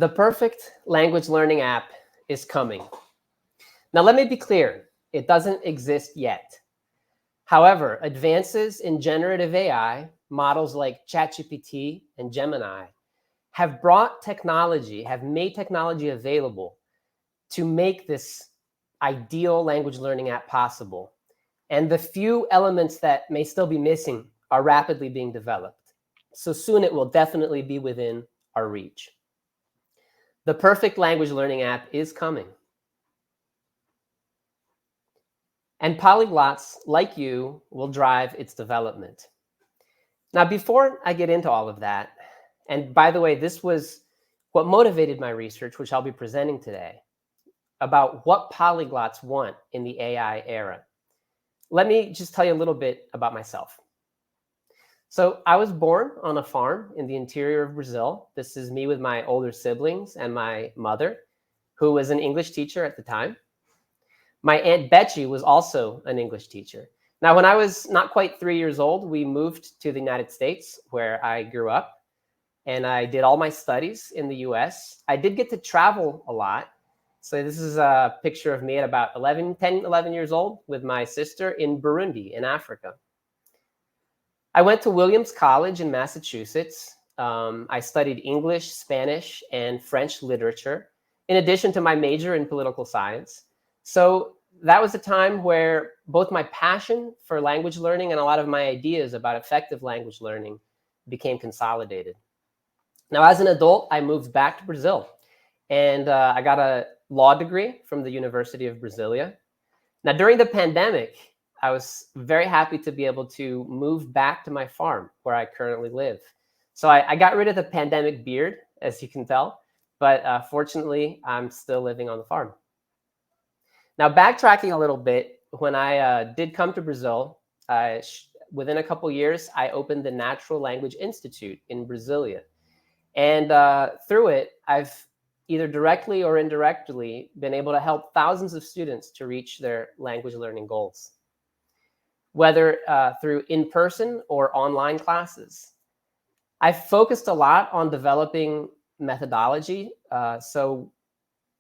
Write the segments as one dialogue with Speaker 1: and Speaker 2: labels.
Speaker 1: The perfect language learning app is coming. Now, let me be clear. It doesn't exist yet. However, advances in generative AI, models like ChatGPT and Gemini, have made technology available to make this ideal language learning app possible. And the few elements that may still be missing are rapidly being developed. So soon it will definitely be within our reach. The perfect language learning app is coming. And polyglots like you will drive its development. Now, before I get into all of that, and by the way, this was what motivated my research, which I'll be presenting today, about what polyglots want in the AI era. Let me just tell you a little bit about myself. So I was born on a farm in the interior of Brazil. This is me with my older siblings and my mother, who was an English teacher at the time. My Aunt Betty was also an English teacher. Now, when I was not quite 3 years old, we moved to the United States, where I grew up, and I did all my studies in the US. I did get to travel a lot. So this is a picture of me at about 10, 11 years old with my sister in Burundi in Africa. I went to Williams College in Massachusetts. I studied English, Spanish, and French literature, in addition to my major in political science. So that was a time where both my passion for language learning and a lot of my ideas about effective language learning became consolidated. Now, as an adult, I moved back to Brazil, and I got a law degree from the University of Brasilia. Now, during the pandemic, I was very happy to be able to move back to my farm where I currently live. So I got rid of the pandemic beard, as you can tell, but fortunately, I'm still living on the farm. Now, backtracking a little bit, when I did come to Brazil, within a couple years, I opened the Natural Language Institute in Brasilia. And through it, I've either directly or indirectly been able to help thousands of students to reach their language learning goals, whether through in-person or online classes. I've focused a lot on developing methodology, so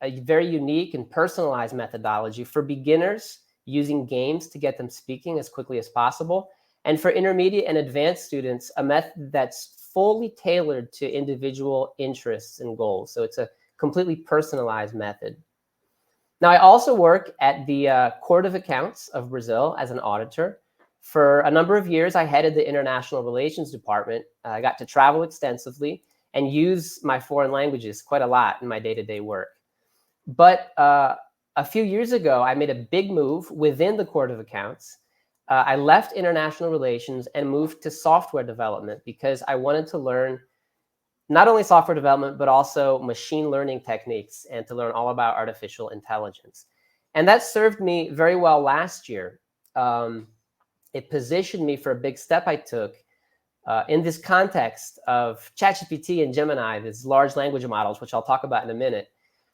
Speaker 1: a very unique and personalized methodology for beginners using games to get them speaking as quickly as possible, and for intermediate and advanced students, a method that's fully tailored to individual interests and goals. So it's a completely personalized method. Now, I also work at the Court of Accounts of Brazil as an auditor. For a number of years, I headed the International Relations Department. I got to travel extensively and use my foreign languages quite a lot in my day-to-day work. But a few years ago, I made a big move within the Court of Accounts. I left international relations and moved to software development because I wanted to learn not only software development, but also machine learning techniques and to learn all about artificial intelligence. And that served me very well last year. It positioned me for a big step I took in this context of ChatGPT and Gemini, these large language models, which I'll talk about in a minute.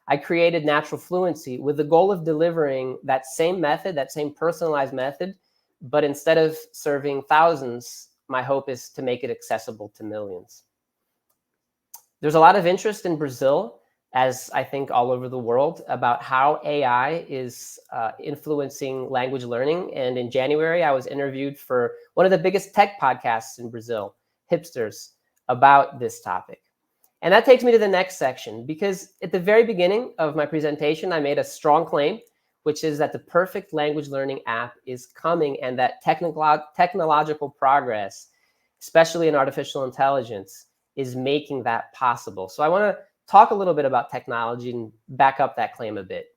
Speaker 1: I created Natural Fluency with the goal of delivering that same method, that same personalized method, but instead of serving thousands, my hope is to make it accessible to millions. There's a lot of interest in Brazil, as I think all over the world, about how AI is influencing language learning. And in January, I was interviewed for one of the biggest tech podcasts in Brazil, Hipsters, about this topic. And that takes me to the next section, because at the very beginning of my presentation, I made a strong claim, which is that the perfect language learning app is coming and that technological progress, especially in artificial intelligence, is making that possible. So I want to talk a little bit about technology and back up that claim a bit.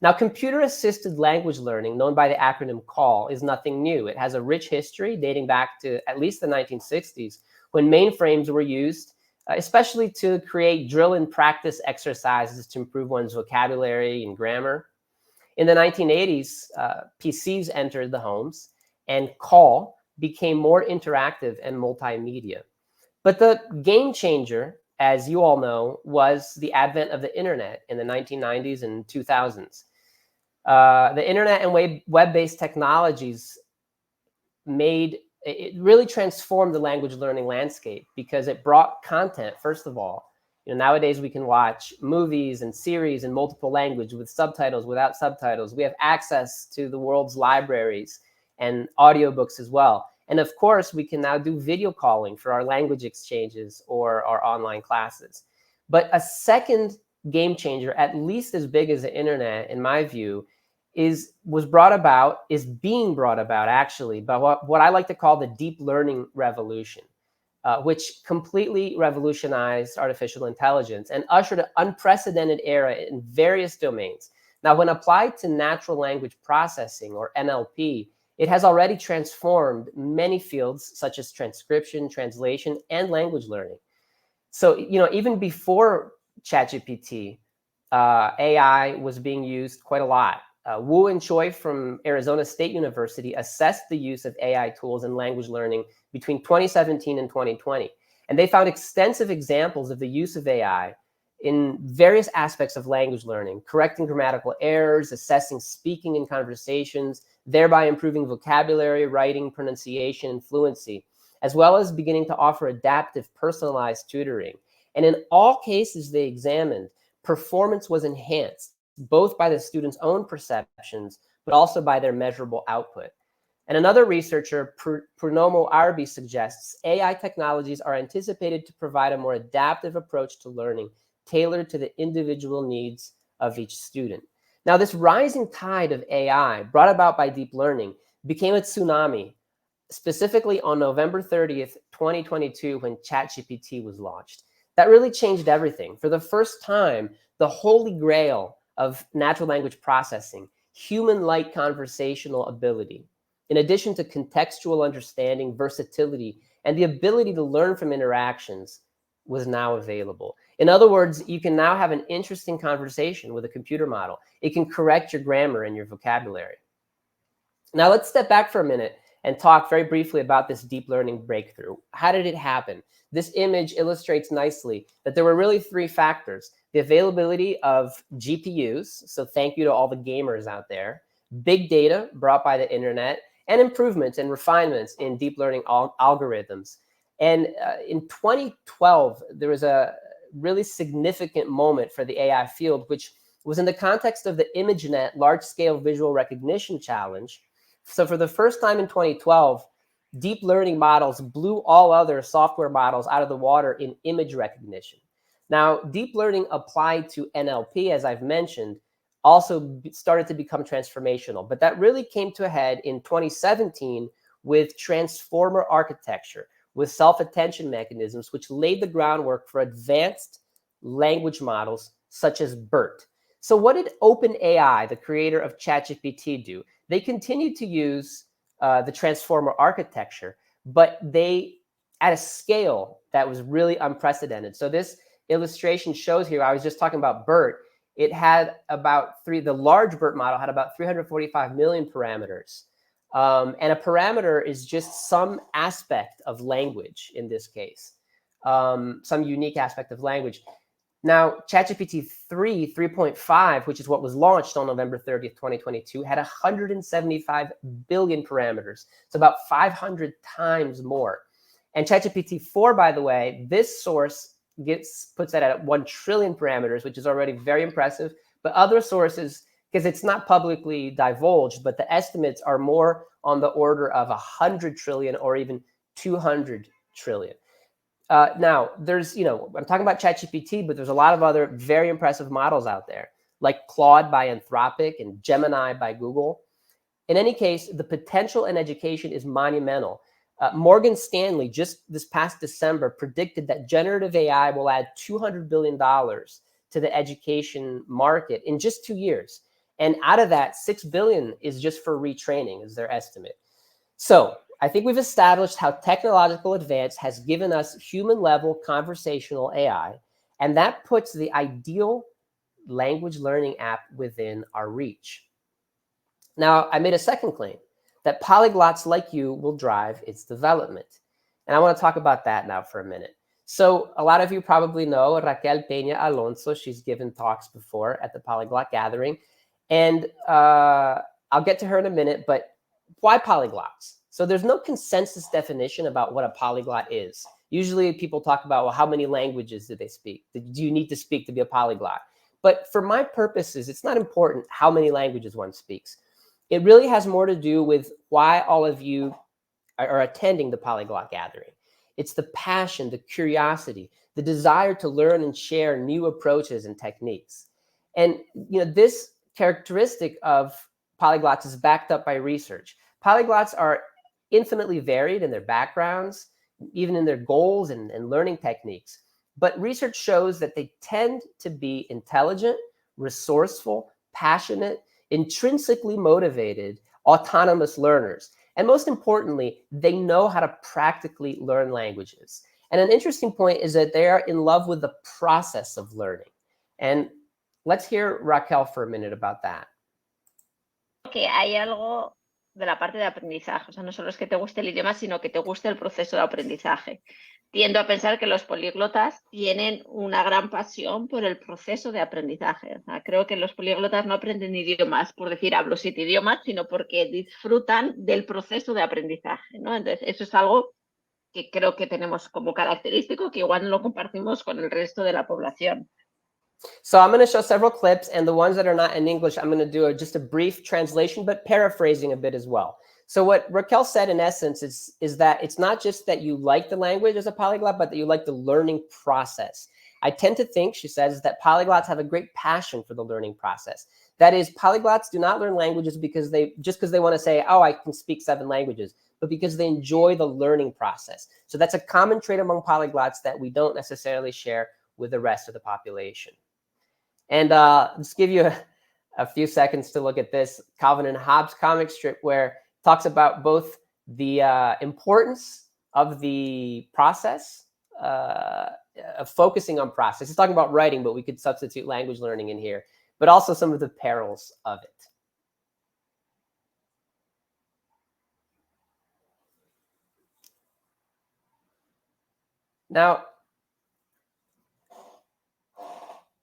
Speaker 1: Now, computer-assisted language learning, known by the acronym CALL, is nothing new. It has a rich history dating back to at least the 1960s, when mainframes were used, especially to create drill and practice exercises to improve one's vocabulary and grammar. In the 1980s, PCs entered the homes, and CALL became more interactive and multimedia. But the game changer, as you all know, was the advent of the internet in the 1990s and 2000s. The internet and web-based technologies it really transformed the language learning landscape because it brought content, first of all, Nowadays we can watch movies and series in multiple languages with subtitles, without subtitles. We have access to the world's libraries and audiobooks as well. And of course, we can now do video calling for our language exchanges or our online classes. But a second game changer, at least as big as the internet, in my view, is being brought about actually by what I like to call the deep learning revolution, which completely revolutionized artificial intelligence and ushered an unprecedented era in various domains. Now, when applied to natural language processing, or NLP, it has already transformed many fields such as transcription, translation, and language learning. So, even before ChatGPT, AI was being used quite a lot. Wu and Choi from Arizona State University assessed the use of AI tools in language learning between 2017 and 2020. And they found extensive examples of the use of AI in various aspects of language learning, correcting grammatical errors, assessing speaking and conversations, thereby improving vocabulary, writing, pronunciation, and fluency, as well as beginning to offer adaptive, personalized tutoring. And in all cases they examined, performance was enhanced, both by the students' own perceptions, but also by their measurable output. And another researcher, Purnomo Arbi, suggests AI technologies are anticipated to provide a more adaptive approach to learning, tailored to the individual needs of each student. Now, this rising tide of AI brought about by deep learning became a tsunami, specifically on November 30th, 2022, when ChatGPT was launched. That really changed everything. For the first time, the holy grail of natural language processing, human-like conversational ability, in addition to contextual understanding, versatility, and the ability to learn from interactions, was now available. In other words, you can now have an interesting conversation with a computer model. It can correct your grammar and your vocabulary. Now let's step back for a minute and talk very briefly about this deep learning breakthrough. How did it happen? This image illustrates nicely that there were really three factors: the availability of GPUs, so thank you to all the gamers out there, big data brought by the internet, and improvements and refinements in deep learning algorithms. And in 2012, there was a really significant moment for the AI field, which was in the context of the ImageNet large-scale visual recognition challenge. So for the first time in 2012, deep learning models blew all other software models out of the water in image recognition. Now, deep learning applied to NLP, as I've mentioned, also started to become transformational. But that really came to a head in 2017 with transformer architecture, with self-attention mechanisms, which laid the groundwork for advanced language models such as BERT. So what did OpenAI, the creator of ChatGPT, do? They continued to use the transformer architecture, but they at a scale that was really unprecedented. So this illustration shows here, I was just talking about BERT. It had the large BERT model had about 345 million parameters. And a parameter is just some aspect of language in this case, some unique aspect of language. Now, ChatGPT 3.5, which is what was launched on November 30th, 2022, had 175 billion parameters. So about 500 times more. And ChatGPT 4, by the way, this source puts that at 1 trillion parameters, which is already very impressive. But other sources, because it's not publicly divulged, but the estimates are more on the order of 100 trillion or even 200 trillion. Now, I'm talking about ChatGPT, but there's a lot of other very impressive models out there, like Claude by Anthropic and Gemini by Google. In any case, the potential in education is monumental. Morgan Stanley, just this past December, predicted that generative AI will add $200 billion to the education market in just 2 years. And out of that, $6 billion is just for retraining, is their estimate. So I think we've established how technological advance has given us human-level conversational AI, and that puts the ideal language learning app within our reach. Now, I made a second claim, that polyglots like you will drive its development. And I want to talk about that now for a minute. So a lot of you probably know Raquel Peña Alonso. She's given talks before at the Polyglot Gathering. And I'll get to her in a minute, but why polyglots? So there's no consensus definition about what a polyglot is. Usually people talk about, well, how many languages do they speak? Do you need to speak to be a polyglot? But for my purposes, it's not important how many languages one speaks. It really has more to do with why all of you are attending the Polyglot gathering. It's the passion, the curiosity, the desire to learn and share new approaches and techniques. And this characteristic of polyglots is backed up by research. Polyglots are infinitely varied in their backgrounds, even in their goals and learning techniques. But research shows that they tend to be intelligent, resourceful, passionate, intrinsically motivated, autonomous learners. And most importantly, they know how to practically learn languages. And an interesting point is that they are in love with the process of learning. And let's hear Raquel for a minute about that.
Speaker 2: Que hay algo de la parte de aprendizaje, o sea, no solo es que te guste el idioma, sino que te guste el proceso de aprendizaje. Tiendo a pensar que los políglotas tienen una gran pasión por el proceso de aprendizaje. O sea, creo que los políglotas no aprenden idiomas por decir hablo 7 idiomas, sino porque disfrutan del proceso de aprendizaje, ¿no? Entonces, eso es algo que creo que tenemos como característico, que igual no lo compartimos con el resto de la población.
Speaker 1: So I'm going to show several clips, and the ones that are not in English, I'm going to do just a brief translation, but paraphrasing a bit as well. So what Raquel said in essence is that it's not just that you like the language as a polyglot, but that you like the learning process. I tend to think, she says, that polyglots have a great passion for the learning process. That is, polyglots do not learn languages because they want to say, oh, I can speak 7 languages, but because they enjoy the learning process. So that's a common trait among polyglots that we don't necessarily share with the rest of the population. And just give you a few seconds to look at this Calvin and Hobbes comic strip, where it talks about both the importance of the process, of focusing on process. He's talking about writing, but we could substitute language learning in here, but also some of the perils of it. Now,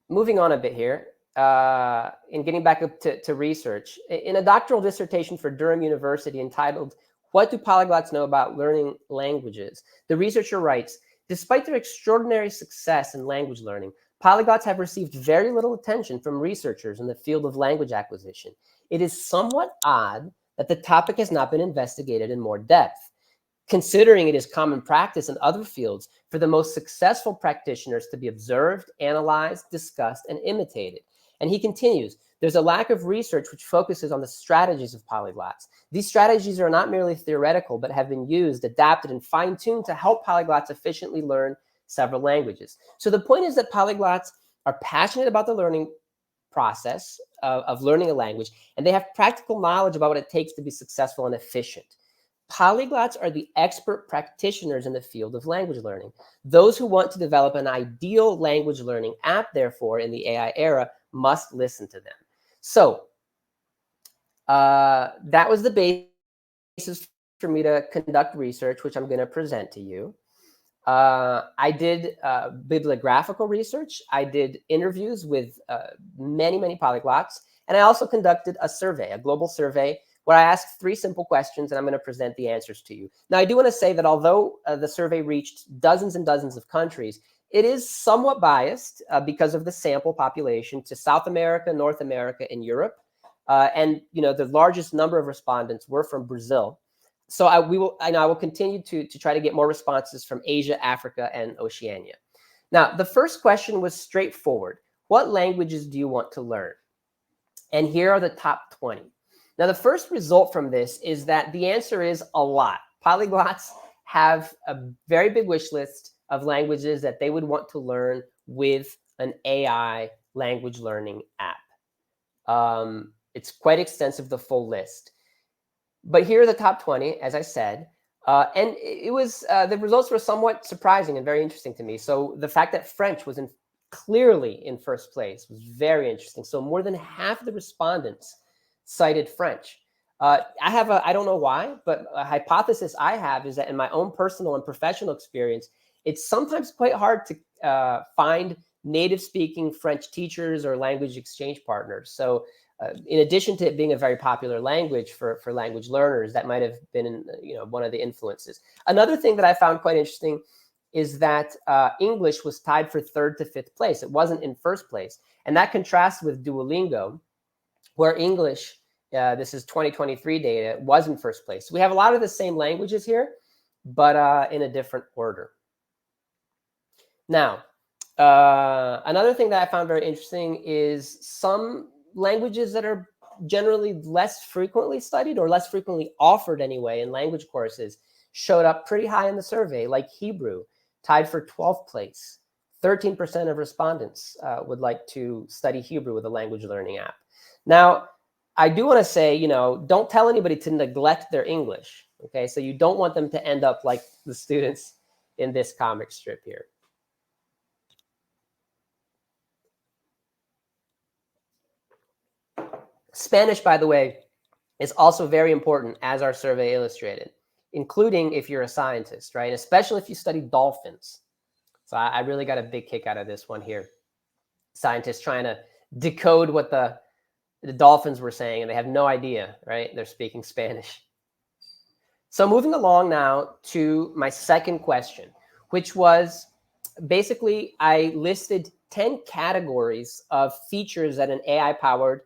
Speaker 1: moving on a bit here, and getting back up to research. In a doctoral dissertation for Durham University entitled, "What do polyglots know about learning languages?" the researcher writes, despite their extraordinary success in language learning, polyglots have received very little attention from researchers in the field of language acquisition. It is somewhat odd that the topic has not been investigated in more depth, considering it is common practice in other fields for the most successful practitioners to be observed, analyzed, discussed, and imitated. And he continues, there's a lack of research which focuses on the strategies of polyglots. These strategies are not merely theoretical, but have been used, adapted, and fine-tuned to help polyglots efficiently learn several languages. So the point is that polyglots are passionate about the learning process of learning a language, and they have practical knowledge about what it takes to be successful and efficient. Polyglots are the expert practitioners in the field of language learning. Those who want to develop an ideal language learning app, therefore, in the AI era, must listen to them. So that was the basis for me to conduct research, which I'm going to present to you. I did bibliographical research. I did interviews with many, many polyglots. And I also conducted a survey, a global survey, where I asked 3 simple questions, and I'm going to present the answers to you. Now, I do want to say that although the survey reached dozens and dozens of countries, it is somewhat biased because of the sample population to South America, North America, and Europe. And the largest number of respondents were from Brazil. So I will continue to try to get more responses from Asia, Africa, and Oceania. Now, the first question was straightforward. What languages do you want to learn? And here are the top 20. Now, the first result from this is that the answer is a lot. Polyglots have a very big wish list of languages that they would want to learn with an AI language learning app. It's quite extensive, the full list. But here are the top 20, as I said. And it was the results were somewhat surprising and very interesting to me. So the fact that French was clearly in first place was very interesting. So more than half of the respondents cited French. I don't know why, but a hypothesis I have is that in my own personal and professional experience, it's sometimes quite hard to find native speaking French teachers or language exchange partners. So in addition to it being a very popular language for language learners, that might have been one of the influences. Another thing that I found quite interesting is that English was tied for 3rd to 5th place. It wasn't in 1st place. And that contrasts with Duolingo, where English, this is 2023 data, was in 1st place. So we have a lot of the same languages here, but in a different order. Now, another thing that I found very interesting is some languages that are generally less frequently studied or less frequently offered anyway in language courses showed up pretty high in the survey, like Hebrew, tied for 12th place. 13% of respondents would like to study Hebrew with a language learning app. Now, I do want to say, you know, don't tell anybody to neglect their English, okay? So you don't want them to end up like the students in this comic strip here. Spanish, by the way, is also very important, as our survey illustrated, including if you're a scientist, right? Especially if you study dolphins. So I really got a big kick out of this one here. Scientists trying to decode what the dolphins were saying, and they have no idea, right? They're speaking Spanish. So moving along now to my second question, which was basically I listed 10 categories of features that an AI-powered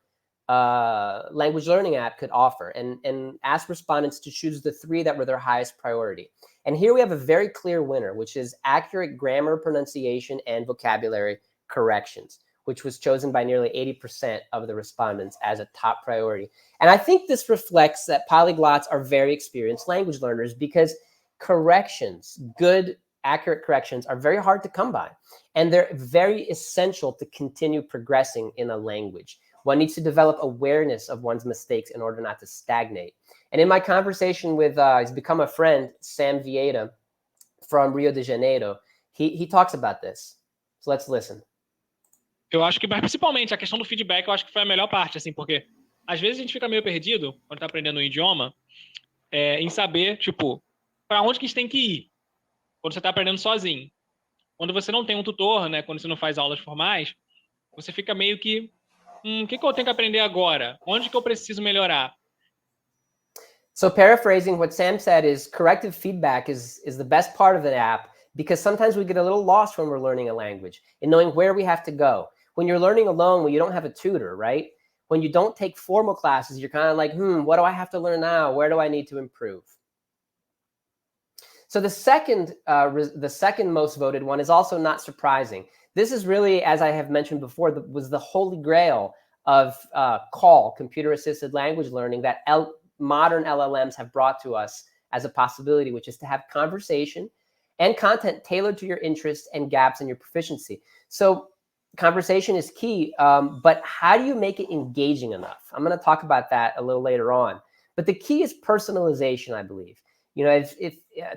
Speaker 1: language learning app could offer, and asked respondents to choose the 3 that were their highest priority. And here we have a very clear winner, which is accurate grammar, pronunciation, and vocabulary corrections, which was chosen by nearly 80% of the respondents as a top priority. And I think this reflects that polyglots are very experienced language learners, because corrections, good, accurate corrections, are very hard to come by. And they're very essential to continue progressing in a language. One needs to develop awareness of one's mistakes in order not to stagnate. And in my conversation with, he's become a friend, Sam Vieta from Rio de Janeiro, he talks about this. So let's listen.
Speaker 3: Eu acho que, principalmente, a questão do feedback, eu acho que foi a melhor parte, assim, porque às vezes a gente fica meio perdido, quando tá aprendendo um idioma, em saber, tipo, para onde que a gente tem que ir, quando você tá aprendendo sozinho. Quando você não tem um tutor, né, quando você não faz aulas formais, você fica meio que, o que eu tenho que aprender agora? Onde que eu preciso melhorar?
Speaker 1: So paraphrasing, what Sam said is corrective feedback is the best part of the app, because sometimes we get a little lost when we're learning a language and knowing where we have to go. When you're learning alone, when you don't have a tutor, right? When you don't take formal classes, you're kind of like, what do I have to learn now? Where do I need to improve? So the second most voted one is also not surprising. This is really, as I have mentioned before, was the holy grail of computer-assisted language learning that modern LLMs have brought to us as a possibility, which is to have conversation and content tailored to your interests and gaps in your proficiency. So conversation is key, but how do you make it engaging enough? I'm going to talk about that a little later on. But the key is personalization, I believe. You know, if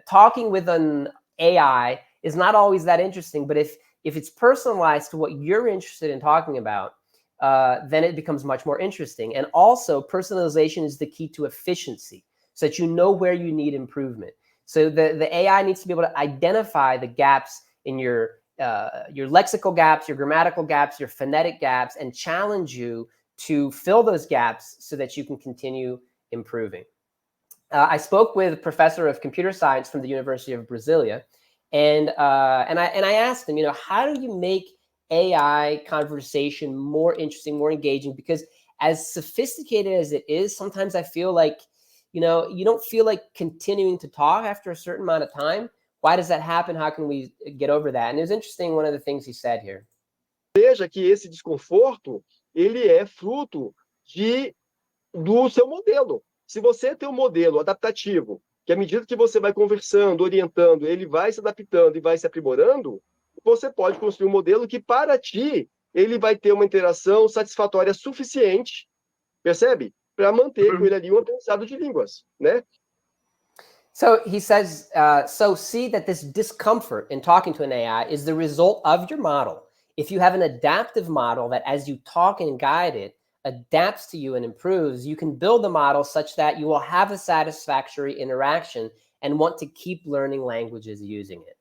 Speaker 1: talking with an AI is not always that interesting, but if it's personalized to what you're interested in talking about, then it becomes much more interesting. And also, personalization is the key to efficiency, so that you know where you need improvement. So the AI needs to be able to identify the gaps in your lexical gaps, your grammatical gaps, your phonetic gaps, and challenge you to fill those gaps so that you can continue improving. I spoke with a professor of computer science from the University of Brasilia, and I asked him, you know, how do you make AI conversation more interesting, more engaging? Because as sophisticated as it is, sometimes I feel like, you know, you don't feel like continuing to talk after a certain amount of time. Why does that happen? How can we get over that? And it was interesting, one of the things he said here.
Speaker 4: Veja que esse desconforto, ele é fruto do seu modelo. Se você tem um modelo adaptativo, que à medida que você vai conversando, orientando, ele vai se adaptando e vai se aprimorando, você pode construir um modelo que, para ti, ele vai ter uma interação satisfatória suficiente, percebe? Para manter com ele ali um aprendizado de línguas, né?
Speaker 1: So he says, so see that this discomfort in talking to an AI is the result of your model. If you have an adaptive model that, as you talk and guide it, adapts to you and improves, you can build a model such that you will have a satisfactory interaction and want to keep learning languages using it.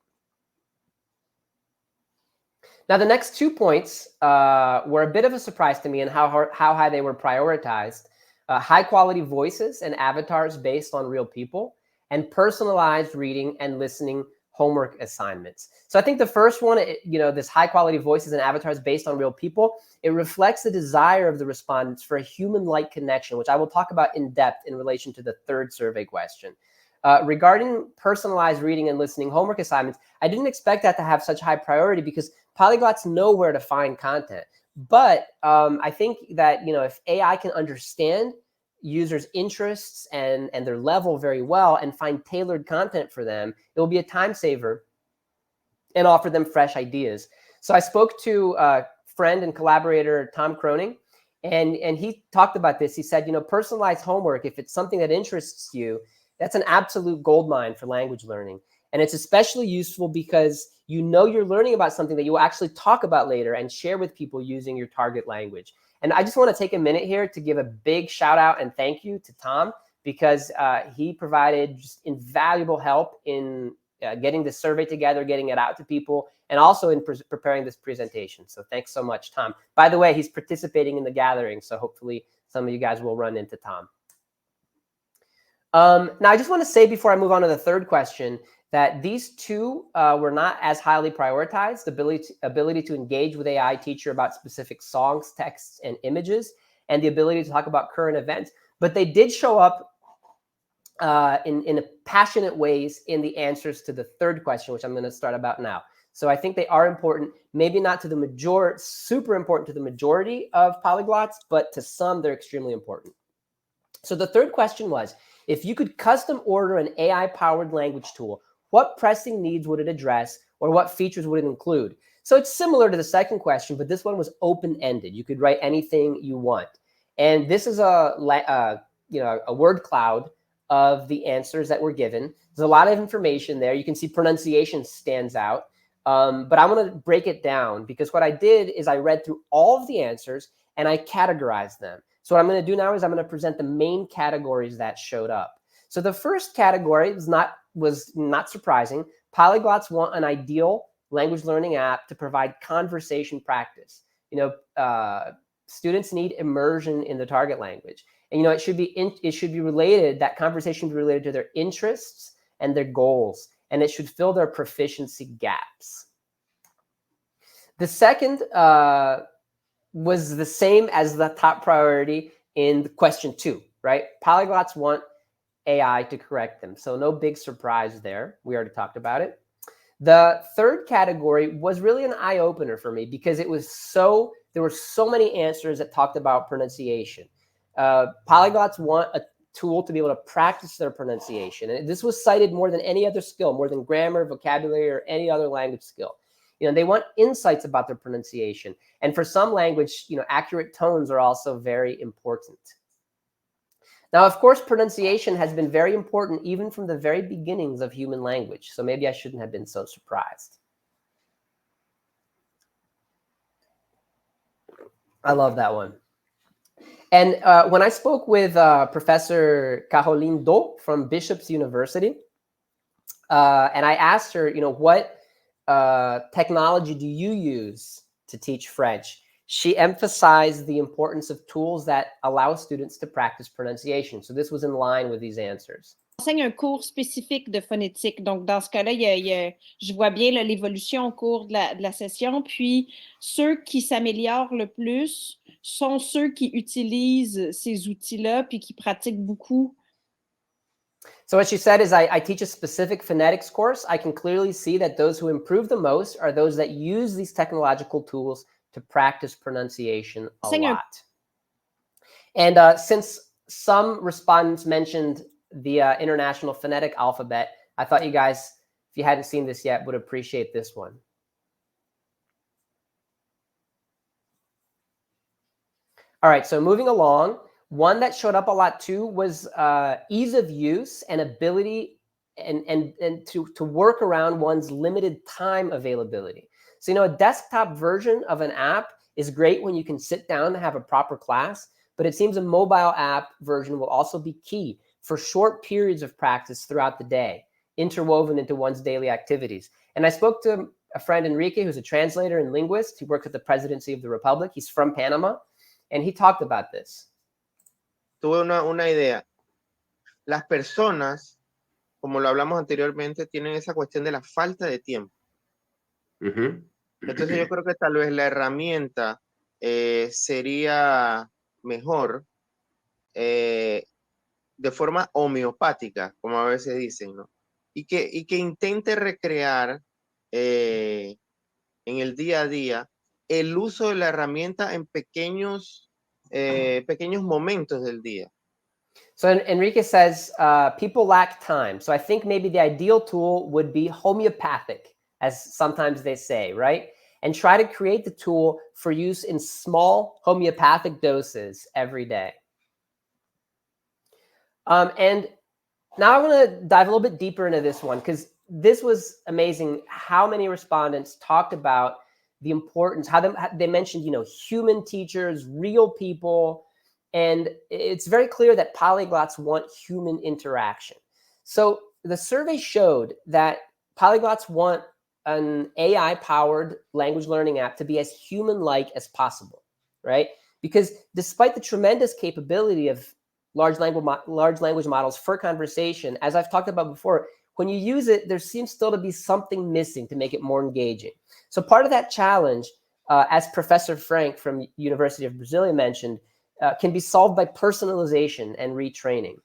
Speaker 1: Now, the next 2 points were a bit of a surprise to me in how high they were prioritized. High quality voices and avatars based on real people, and personalized reading and listening homework assignments. So I think the first one, this high quality voices and avatars based on real people, it reflects the desire of the respondents for a human-like connection, which I will talk about in depth in relation to the third survey question. Regarding personalized reading and listening homework assignments, I didn't expect that to have such high priority because polyglots know where to find content. But I think that, if AI can understand users' interests and their level very well and find tailored content for them, it will be a time saver and offer them fresh ideas. So I spoke to friend and collaborator Tom Croning, and he talked about this. He said, personalized homework, if it's something that interests you, that's an absolute goldmine for language learning. And it's especially useful because you're learning about something that you will actually talk about later and share with people using your target language. And I just want to take a minute here to give a big shout out and thank you to Tom, because he provided just invaluable help in getting this survey together, getting it out to people, and also in preparing this presentation. So thanks so much, Tom. By the way, he's participating in the gathering, so hopefully some of you guys will run into Tom. Now, I just want to say before I move on to the third question that these two were not as highly prioritized: the ability to engage with AI teacher about specific songs, texts, and images, and the ability to talk about current events. But they did show up in passionate ways in the answers to the third question, which I'm going to start about now. So I think they are important, maybe not to the majority, super important to the majority of polyglots, but to some, they're extremely important. So the third question was, if you could custom order an AI-powered language tool, what pressing needs would it address, or what features would it include? So it's similar to the second question, but this one was open-ended. You could write anything you want. And this is a word cloud of the answers that were given. There's a lot of information there. You can see pronunciation stands out. But I'm going to break it down, because what I did is I read through all of the answers and I categorized them. So what I'm going to do now is I'm going to present the main categories that showed up. So the first category was not surprising. Polyglots want an ideal language learning app to provide conversation practice. Students need immersion in the target language. And it should be related, that conversation be related to their interests and their goals, and it should fill their proficiency gaps. The second was the same as the top priority in question 2, right? Polyglots want AI to correct them. So no big surprise there. We already talked about it. The third category was really an eye-opener for me, because there were so many answers that talked about pronunciation. Polyglots want a tool to be able to practice their pronunciation. And this was cited more than any other skill, more than grammar, vocabulary, or any other language skill. They want insights about their pronunciation. And for some language, accurate tones are also very important. Now, of course, pronunciation has been very important even from the very beginnings of human language. So maybe I shouldn't have been so surprised. I love that one. And when I spoke with Professor Caroline Do from Bishop's University, and I asked her, what technology do you use to teach French? She emphasized the importance of tools that allow students to practice pronunciation. So this was in line with these answers.
Speaker 5: Enseigne un cours spécifique de phonétique. Donc, dans ce cas-là, je vois bien l'évolution au cours de la session. Puis, ceux qui s'améliorent le plus sont ceux qui utilisent ces outils-là puis qui pratiquent beaucoup.
Speaker 1: So what she said is, I teach a specific phonetics course. I can clearly see that those who improve the most are those that use these technological tools to practice pronunciation a lot. And since some respondents mentioned the International Phonetic Alphabet, I thought you guys, if you hadn't seen this yet, would appreciate this one. All right, so moving along, one that showed up a lot too was ease of use and ability and to work around one's limited time availability. So, a desktop version of an app is great when you can sit down and have a proper class, but it seems a mobile app version will also be key for short periods of practice throughout the day, interwoven into one's daily activities. And I spoke to a friend, Enrique, who's a translator and linguist. He worked at the Presidency of the Republic. He's from Panama, and he talked about this.
Speaker 6: Tuve una idea. Las personas como lo hablamos anteriormente, tienen esa cuestión de la falta de tiempo. Entonces yo creo que tal vez la herramienta sería mejor de forma homeopática, como a veces dicen, ¿no? Y que intente recrear en el día a día el uso de la herramienta en pequeños momentos del día.
Speaker 1: So Enrique says, people lack time. So I think maybe the ideal tool would be homeopathic, as sometimes they say, right? And try to create the tool for use in small homeopathic doses every day. And now I want to dive a little bit deeper into this one, because this was amazing how many respondents talked about the importance, how they mentioned, human teachers, real people. And it's very clear that polyglots want human interaction. So the survey showed that polyglots want an AI-powered language learning app to be as human-like as possible, right? Because despite the tremendous capability of large language models for conversation, as I've talked about before, when you use it, there seems still to be something missing to make it more engaging. So part of that challenge, as Professor Frank from University of Brasilia mentioned, can be solved by personalization and retraining.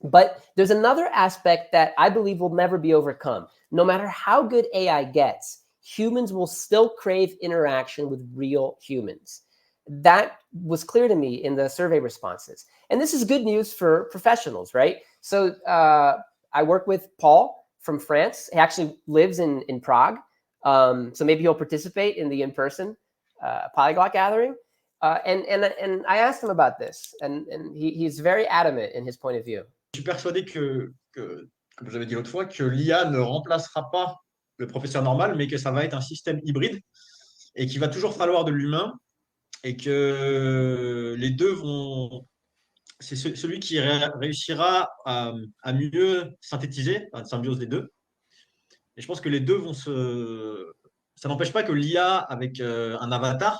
Speaker 1: But there's another aspect that I believe will never be overcome. No matter how good AI gets, humans will still crave interaction with real humans. That was clear to me in the survey responses. And this is good news for professionals, right? So I work with Paul from France. He actually lives in Prague. So maybe he'll participate in the in-person Polyglot gathering. And I asked him about this, and he's very adamant in his point of view.
Speaker 7: Je suis persuadé que comme j'avais dit l'autre fois, que l'IA ne remplacera pas le professeur normal, mais que ça va être un système hybride et qu'il va toujours falloir de l'humain et que les deux vont... C'est celui qui réussira à mieux synthétiser, une symbiose des deux. Et je pense que les deux vont se... Ça n'empêche pas que l'IA avec un avatar,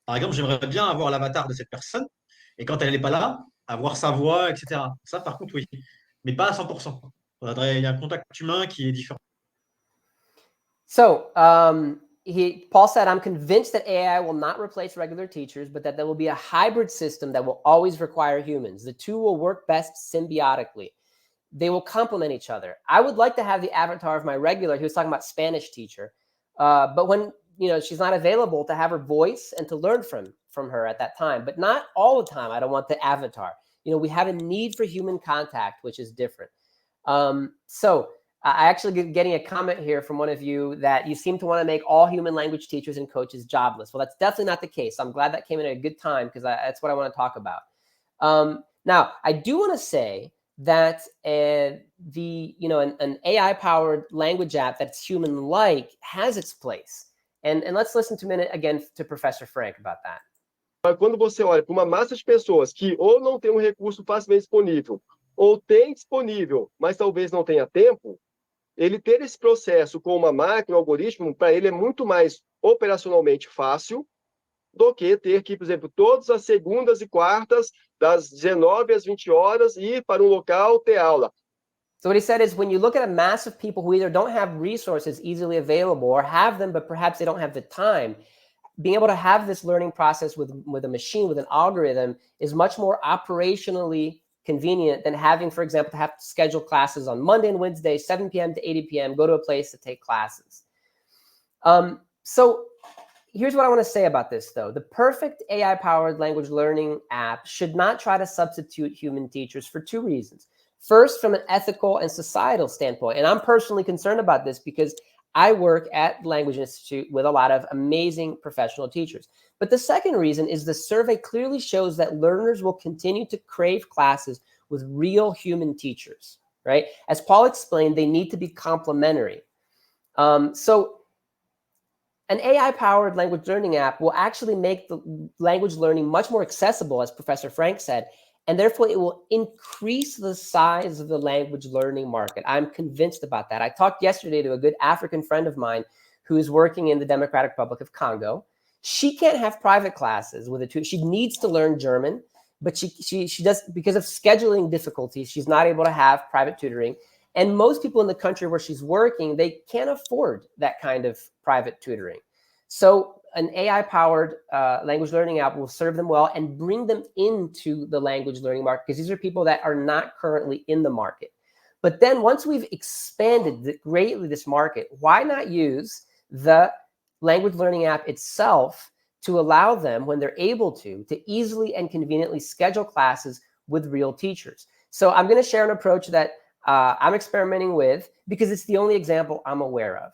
Speaker 7: par exemple, j'aimerais bien avoir l'avatar de cette personne, et quand elle n'est pas là, avoir sa voix, etc. Ça, par contre, oui. Mais pas à 100%. Il y a un contact humain qui est différent.
Speaker 1: So, Paul said, I'm convinced that AI will not replace regular teachers, but that there will be a hybrid system that will always require humans. The two will work best symbiotically. They will complement each other. I would like to have the avatar of my regular, he was talking about Spanish teacher, but when she's not available, to have her voice and to learn from her at that time, but not all the time. I don't want the avatar. We have a need for human contact, which is different. So I actually getting a comment here from one of you that you seem to want to make all human language teachers and coaches jobless. Well, that's definitely not the case. I'm glad that came in at a good time, because that's what I want to talk about. Now, I do want to say that an AI-powered language app that's human-like has its place. And let's listen to a minute again to Professor Frank about that.
Speaker 4: Quando você olha para uma massa de pessoas que ou não tem um recurso facilmente disponível, ou tem disponível, mas talvez não tenha tempo, ele ter esse processo com uma máquina, um algoritmo, para ele é muito mais operacionalmente fácil do que ter que, por exemplo, todas as segundas e quartas, das 19 às 20 horas, ir para um local ter aula.
Speaker 1: So what he said is, when you look at a mass of people who either don't have resources easily available or have them, but perhaps they don't have the time, being able to have this learning process with a machine, with an algorithm, is much more operationally convenient than having, for example, to have to schedule classes on Monday and Wednesday, 7 p.m. to 8 p.m., go to a place to take classes. So here's what I want to say about this, though. The perfect AI-powered language learning app should not try to substitute human teachers for two reasons. First, from an ethical and societal standpoint, and I'm personally concerned about this because I work at the Language Institute with a lot of amazing professional teachers. But the second reason is the survey clearly shows that learners will continue to crave classes with real human teachers, right? As Paul explained, they need to be complementary. So an AI-powered language learning app will actually make the language learning much more accessible, as Professor Frank said, and therefore it will increase the size of the language learning market. I'm convinced about that. I talked yesterday to a good African friend of mine who is working in the Democratic Republic of Congo. She can't have private classes with a tutor. She needs to learn German, but she does, because of scheduling difficulties, she's not able to have private tutoring. And most people in the country where she's working, they can't afford that kind of private tutoring. So an AI-powered language learning app will serve them well and bring them into the language learning market, because these are people that are not currently in the market. But then once we've expanded greatly this market, why not use the language learning app itself to allow them, when they're able to easily and conveniently schedule classes with real teachers? So I'm going to share an approach that I'm experimenting with, because it's the only example I'm aware of.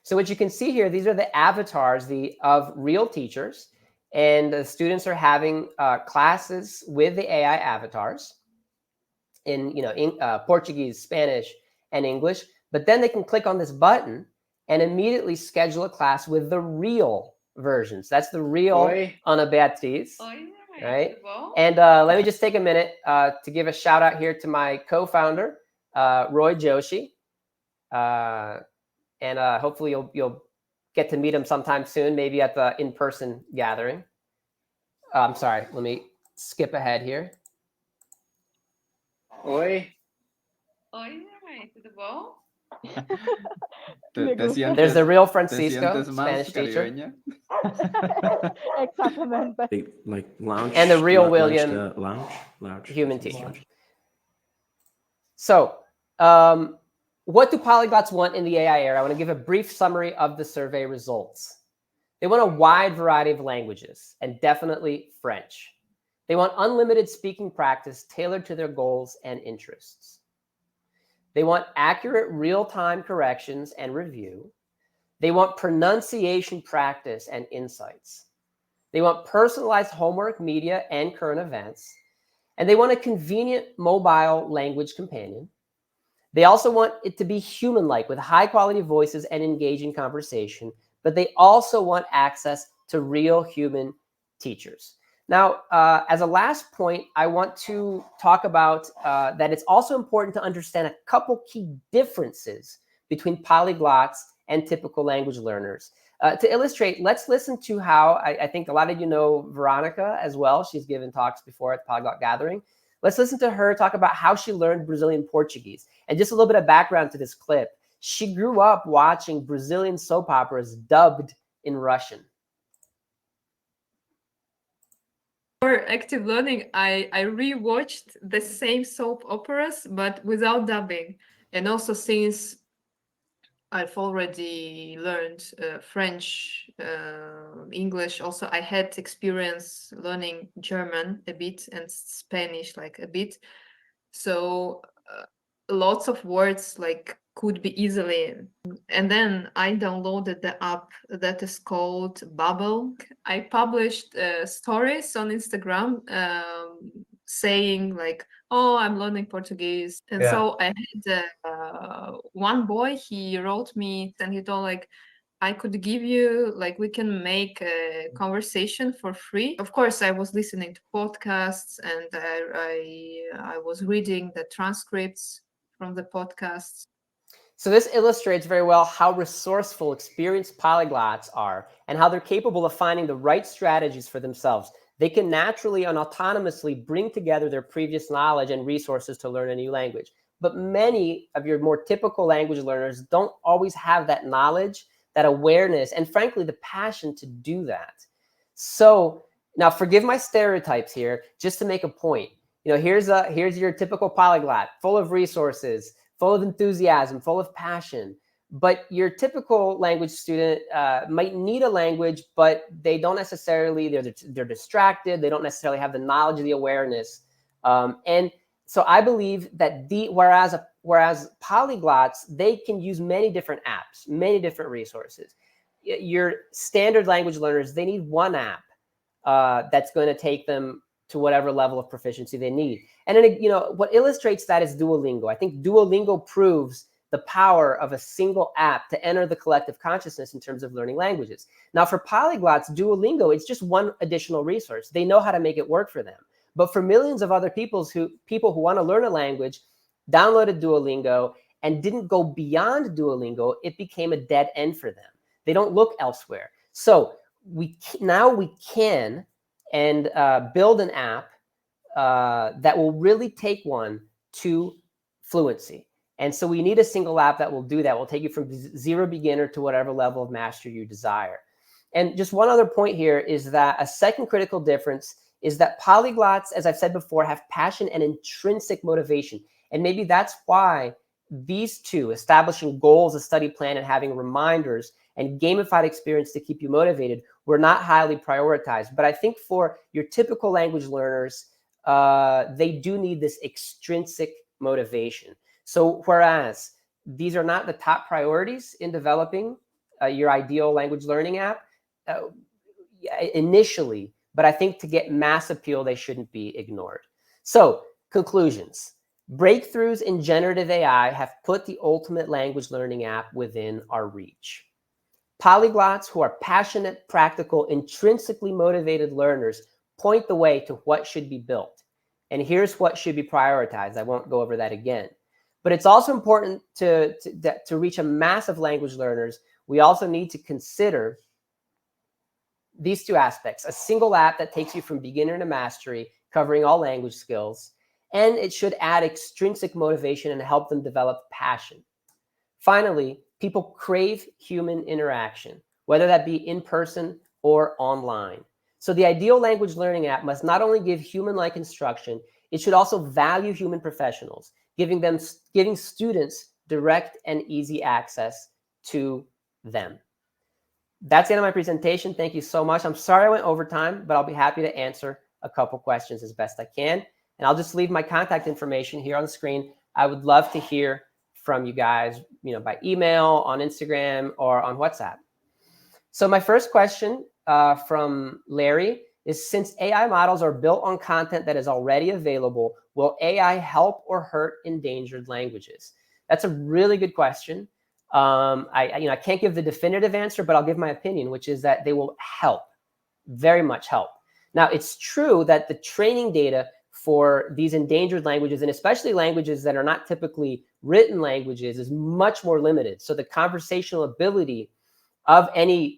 Speaker 1: So what you can see here, these are the avatars of real teachers, and the students are having classes with the AI avatars in Portuguese, Spanish, and English. But then they can click on this button and immediately schedule a class with the real versions. That's the real Ana Beatriz, right? And let me just take a minute to give a shout out here to my co-founder, Roy Joshi. And hopefully you'll get to meet him sometime soon, maybe at the in-person gathering. I'm sorry, let me skip ahead here.
Speaker 8: Oi.
Speaker 2: Tudo bom?
Speaker 1: There's the real Francisco, Spanish teacher.
Speaker 5: Exactamente.
Speaker 9: Like lounge.
Speaker 1: And the real William,
Speaker 9: lounge.
Speaker 1: human teacher. So, what do polyglots want in the AI era? I want to give a brief summary of the survey results. They want a wide variety of languages, and definitely French. They want unlimited speaking practice tailored to their goals and interests. They want accurate real-time corrections and review. They want pronunciation practice and insights. They want personalized homework, media, and current events. And they want a convenient mobile language companion. They also want it to be human-like, with high-quality voices and engaging conversation. But they also want access to real human teachers. Now, as a last point, I want to talk about that it's also important to understand a couple key differences between polyglots and typical language learners. To illustrate, let's listen to how, I think a lot of you know Veronica as well. She's given talks before at the Polyglot Gathering. Let's listen to her talk about how she learned Brazilian Portuguese. And just a little bit of background to this clip. She grew up watching Brazilian soap operas dubbed in Russian.
Speaker 10: For active learning, I rewatched the same soap operas, but without dubbing. And also, since I've already learned French, English, also I had experience learning German a bit and Spanish like a bit. So lots of words like could be easily. And then I downloaded the app that is called Bubble. I published stories on Instagram saying like, oh, I'm learning Portuguese. And so I had one boy, he wrote me and he told like, I could give you, like, we can make a conversation for free. Of course, I was listening to podcasts and I was reading the transcripts from the podcasts.
Speaker 1: So this illustrates very well how resourceful experienced polyglots are and how they're capable of finding the right strategies for themselves. They can naturally and autonomously bring together their previous knowledge and resources to learn a new language. But many of your more typical language learners don't always have that knowledge, that awareness, and frankly, the passion to do that. So now forgive my stereotypes here, just to make a point. You know, here's your typical polyglot, full of resources, full of enthusiasm, full of passion. But your typical language student might need a language, but they don't necessarily, they're distracted. They don't necessarily have the knowledge, the awareness. And so I believe that whereas polyglots, they can use many different apps, many different resources. Your standard language learners, they need one app that's going to take them to whatever level of proficiency they need. And then, you know, what illustrates that is Duolingo. I think Duolingo proves the power of a single app to enter the collective consciousness in terms of learning languages. Now, for polyglots, Duolingo, it's just one additional resource. They know how to make it work for them. But for millions of other people who want to learn a language, downloaded Duolingo and didn't go beyond Duolingo, it became a dead end for them. They don't look elsewhere. So now we can and build an app that will really take one to fluency. And so we need a single app that will do that. Will take you from zero beginner to whatever level of mastery you desire. And just one other point here is that a second critical difference is that polyglots, as I've said before, have passion and intrinsic motivation. And maybe that's why these two, establishing goals, a study plan, and having reminders and gamified experience to keep you motivated, were not highly prioritized. But I think for your typical language learners, they do need this extrinsic motivation. So whereas these are not the top priorities in developing your ideal language learning app initially, but I think to get mass appeal, they shouldn't be ignored. So conclusions. Breakthroughs in generative AI have put the ultimate language learning app within our reach. Polyglots who are passionate, practical, intrinsically motivated learners point the way to what should be built. And here's what should be prioritized. I won't go over that again. But it's also important to reach a mass of language learners. We also need to consider these two aspects: a single app that takes you from beginner to mastery, covering all language skills, and it should add extrinsic motivation and help them develop passion. Finally, people crave human interaction, whether that be in person or online. So the ideal language learning app must not only give human-like instruction, it should also value human professionals, giving students direct and easy access to them. That's the end of my presentation. Thank you so much. I'm sorry I went over time, but I'll be happy to answer a couple questions as best I can. And I'll just leave my contact information here on the screen. I would love to hear from you guys, by email, on Instagram, or on WhatsApp. So my first question from Larry is, since AI models are built on content that is already available, will AI help or hurt endangered languages? That's a really good question. I can't give the definitive answer, but I'll give my opinion, which is that they will help, very much help. Now, it's true that the training data for these endangered languages, and especially languages that are not typically written languages, is much more limited. So the conversational ability of any,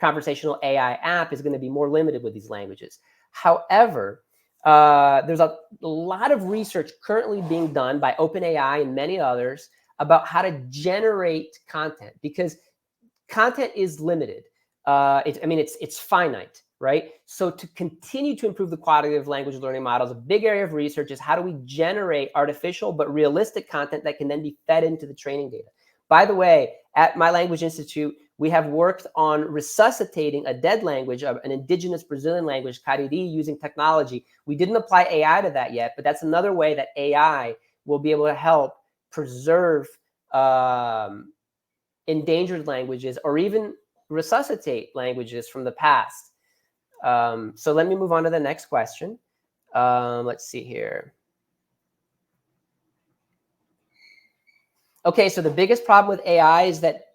Speaker 1: conversational AI app is going to be more limited with these languages. However, there's a lot of research currently being done by OpenAI and many others about how to generate content, because content is limited. It's finite, right? So to continue to improve the quality of language learning models, a big area of research is how do we generate artificial but realistic content that can then be fed into the training data. By the way, at my language institute, we have worked on resuscitating a dead language, an indigenous Brazilian language, Cariri, using technology. We didn't apply AI to that yet, but that's another way that AI will be able to help preserve endangered languages, or even resuscitate languages from the past. So let me move on to the next question. Let's see here. Okay, so the biggest problem with AI is that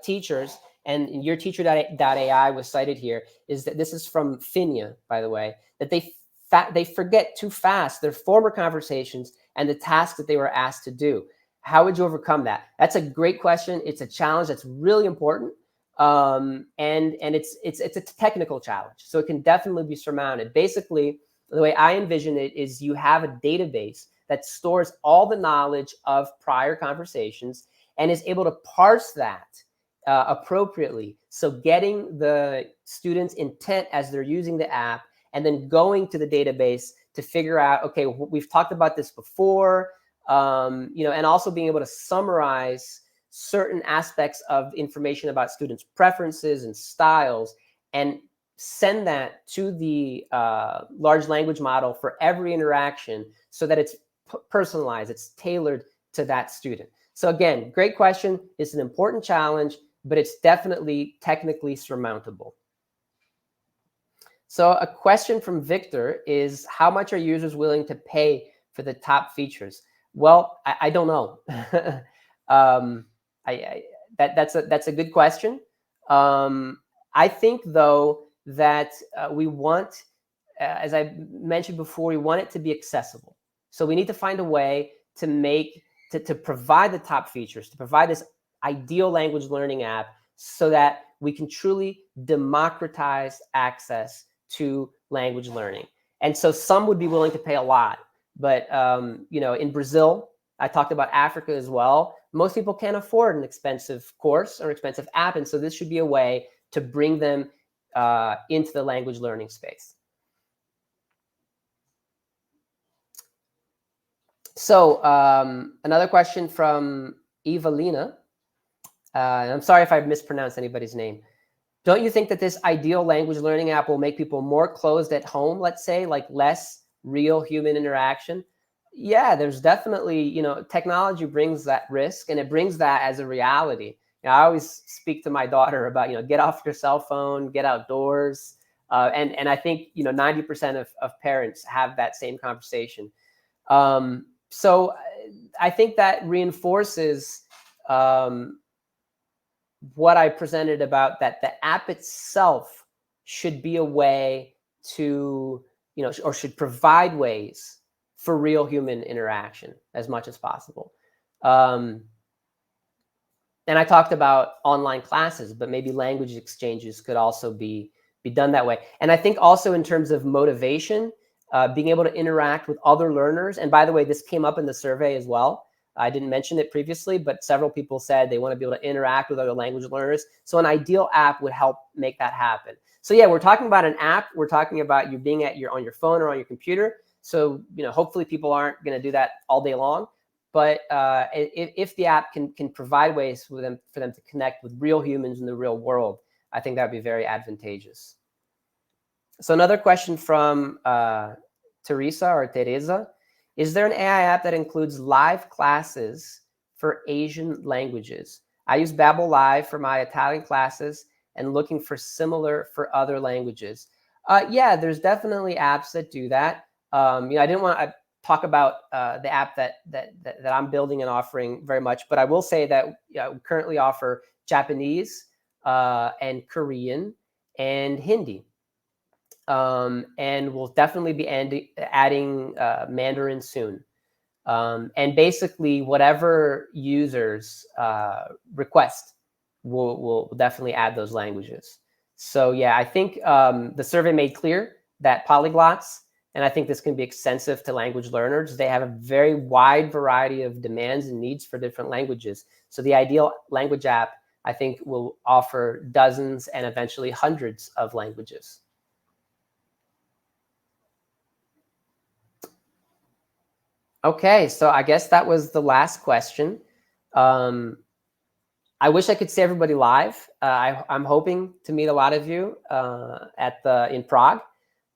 Speaker 1: teachers, and your teacher.ai was cited here, is that this is from Finia, by the way, that they forget too fast their former conversations and the tasks that they were asked to do. How would you overcome that? That's a great question. It's a challenge that's really important. And it's a technical challenge. So it can definitely be surmounted. Basically, the way I envision it is you have a database that stores all the knowledge of prior conversations and is able to parse that appropriately. So getting the students' intent as they're using the app, and then going to the database to figure out, okay, we've talked about this before, and also being able to summarize certain aspects of information about students' preferences and styles, and send that to the large language model for every interaction so that it's personalized, it's tailored to that student. So again, great question. It's an important challenge, but it's definitely technically surmountable. So a question from Victor is, how much are users willing to pay for the top features? Well, I don't know. That's a good question. I think, though, that we want, as I mentioned before, we want it to be accessible. So we need to find a way to provide the top features, to provide this ideal language learning app so that we can truly democratize access to language learning. And so some would be willing to pay a lot. But, you know, in Brazil, I talked about Africa as well. Most people can't afford an expensive course or expensive app. And so this should be a way to bring them into the language learning space. So another question from Evelina. I'm sorry if I mispronounced anybody's name. Don't you think that this ideal language learning app will make people more closed at home, let's say, like less real human interaction? Yeah, there's definitely, you know, technology brings that risk, and it brings that as a reality. You know, I always speak to my daughter about, you know, get off your cell phone, get outdoors. And I think, you know, 90% of parents have that same conversation. So I think that reinforces what I presented about that the app itself should be a way to, you know, or should provide ways for real human interaction as much as possible. And I talked about online classes, but maybe language exchanges could also be done that way. And I think also in terms of motivation, being able to interact with other learners. And by the way, this came up in the survey as well. I didn't mention it previously, but several people said they want to be able to interact with other language learners. So an ideal app would help make that happen. So yeah, we're talking about an app. We're talking about you being on your phone or on your computer. So, you know, hopefully people aren't going to do that all day long. But if the app can provide ways for them to connect with real humans in the real world, I think that would be very advantageous. So another question from Teresa or Teresa. Is there an AI app that includes live classes for Asian languages? I use Babbel Live for my Italian classes and looking for similar for other languages. Yeah, there's definitely apps that do that. You know, I didn't want to talk about the app that I'm building and offering very much, but I will say that we currently offer Japanese and Korean and Hindi. And we'll definitely be adding Mandarin soon. And basically, whatever users request, we'll definitely add those languages. So yeah, I think the survey made clear that polyglots, and I think this can be extensive to language learners, they have a very wide variety of demands and needs for different languages. So the ideal language app, I think, will offer dozens and eventually hundreds of languages. Okay, so I guess that was the last question. I wish I could see everybody live. I'm hoping to meet a lot of you in Prague.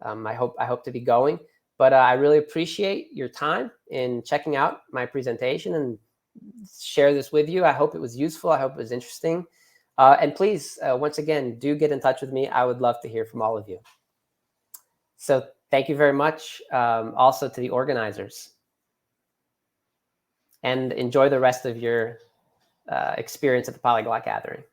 Speaker 1: I hope to be going, but I really appreciate your time in checking out my presentation and share this with you. I hope it was useful. I hope it was interesting. And please, once again, do get in touch with me. I would love to hear from all of you. So thank you very much also to the organizers. And enjoy the rest of your experience at the Polyglot Gathering.